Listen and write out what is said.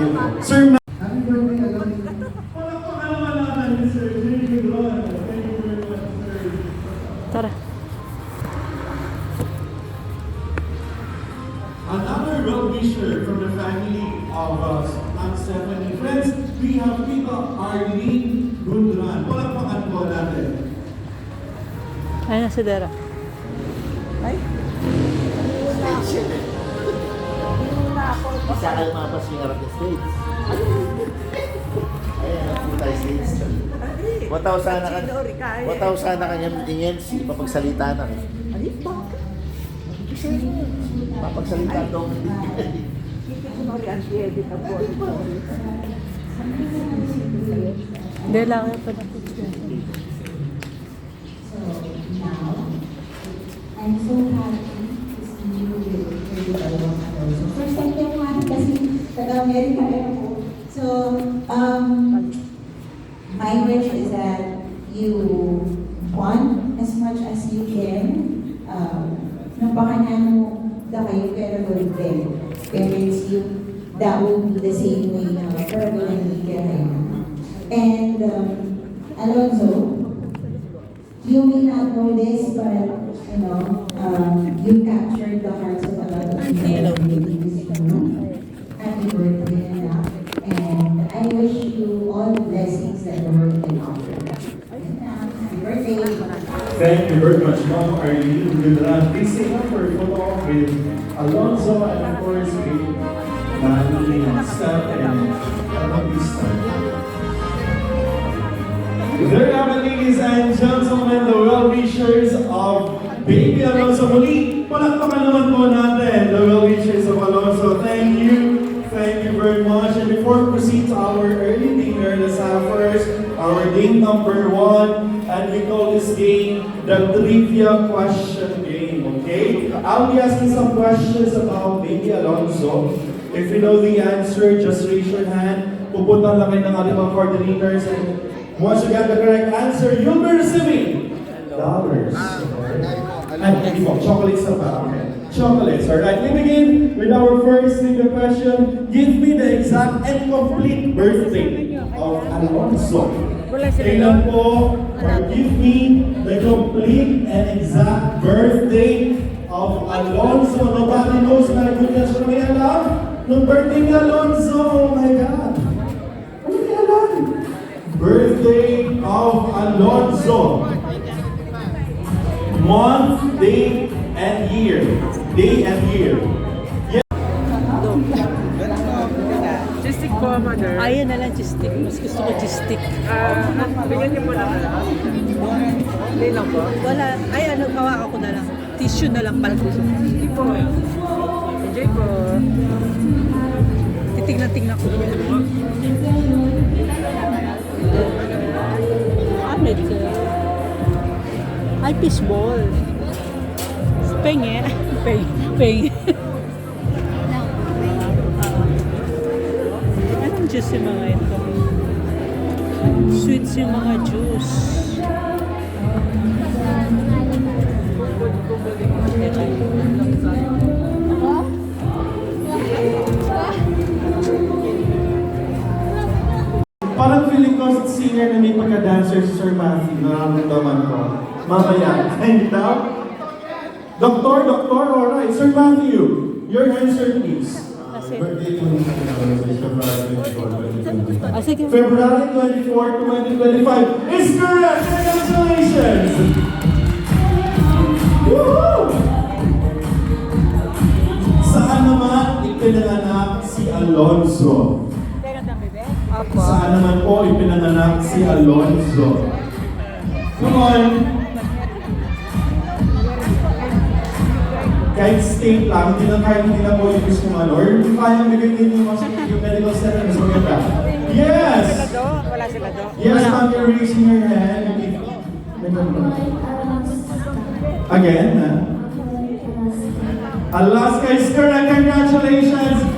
you po. Sir, happy birthday again. Wala po kalamalan ni Sir Jerry Ron. Thank you very much, sir. Tara. Another well-wisher from the family of Aunt Stephanie. Friends, we have Tita Arlene Gundran. Palakpakan po natin. Ayun na si Dera. Ay? Isa kayo mapas yung Arab States. Ayan, punta States. Wataw sana kanyang tingin si papagsalita na rin. Papagsalita daw. Hindi lang yung panapit. I'm so happy to see you with first time ko naman kasi taga-America ako. So, my wish is that you want as much as you can. Napakanyan mo na kayo pero good din. Parents you, that will be the same way na pero hindi ka rin. And Alonzo, you may not know this, but you know, you captured the hearts of a lot of people. Happy birthday, Anak. And I wish you all the blessings that the world can offer. Happy birthday. Thank you very much, Mom Arlene Gundran. Please stay up for a photo with Alonzo and of course with Manny and Steph and Batista. There you have it, ladies and gentlemen, the well-wishers of Baby Alonzo. Muli, palakpakan naman po natin the well-wishers of Alonzo. Thank you very much. And before we proceed to our early dinner, let's have first our game number 1, and we call this game the Trivia Question Game, okay? I'll be asking some questions about Baby Alonzo. If you know the answer, just raise your hand. Pupunta lang kayo ng ating mga coordinators, and once you get the correct answer, you'll be receiving dollars. And chocolates na pa. Okay. Chocolates, alright. We begin with our first trivia question. Give me the exact and complete birthday of Alonzo. Tingnan po, or give me the complete and exact birthday of Alonzo. Nobody knows na goodness kung may alam. Nung birthday ni Alonzo, oh my God. Ano may alam? Birthday of Alonzo. Month, day, and year. Day and year. Chistik po, mother. Ayun na lang, chistik. Mas gusto ko chistik. Bigyan niyo po lang. Hindi lang po. Wala. Ay, ano, hawakan ko na lang. Tissue na lang pala. Hindi po. Enjoy po. Titignan-tingnan ko. Medyo. Ay, fishball. Peng eh. Peng. Anong juice yung mga ito? Sweets yung mga juice. Parang feeling ko singer na may pagka-dancer si Sir Matthew. Nararamdaman ko. Mamaya. Hindi daw? Doctor, alright. Sir Matthew, your answer please. Birthday po ni February 24, 2025. Sige. February 24, 2025 is correct! Congratulations! Woohoo! Saan naman ipinanganak si Alonzo? Saan naman po ipinanganak si Alonzo? Come on! Kahit state lang, hindi na po yung gusto mo, or hindi kayang bigyan din yung medical center, mas maganda. Yes! Wala sila do. Yes, ma'am, you're raising your hand. Again, Alaska is correct. Congratulations!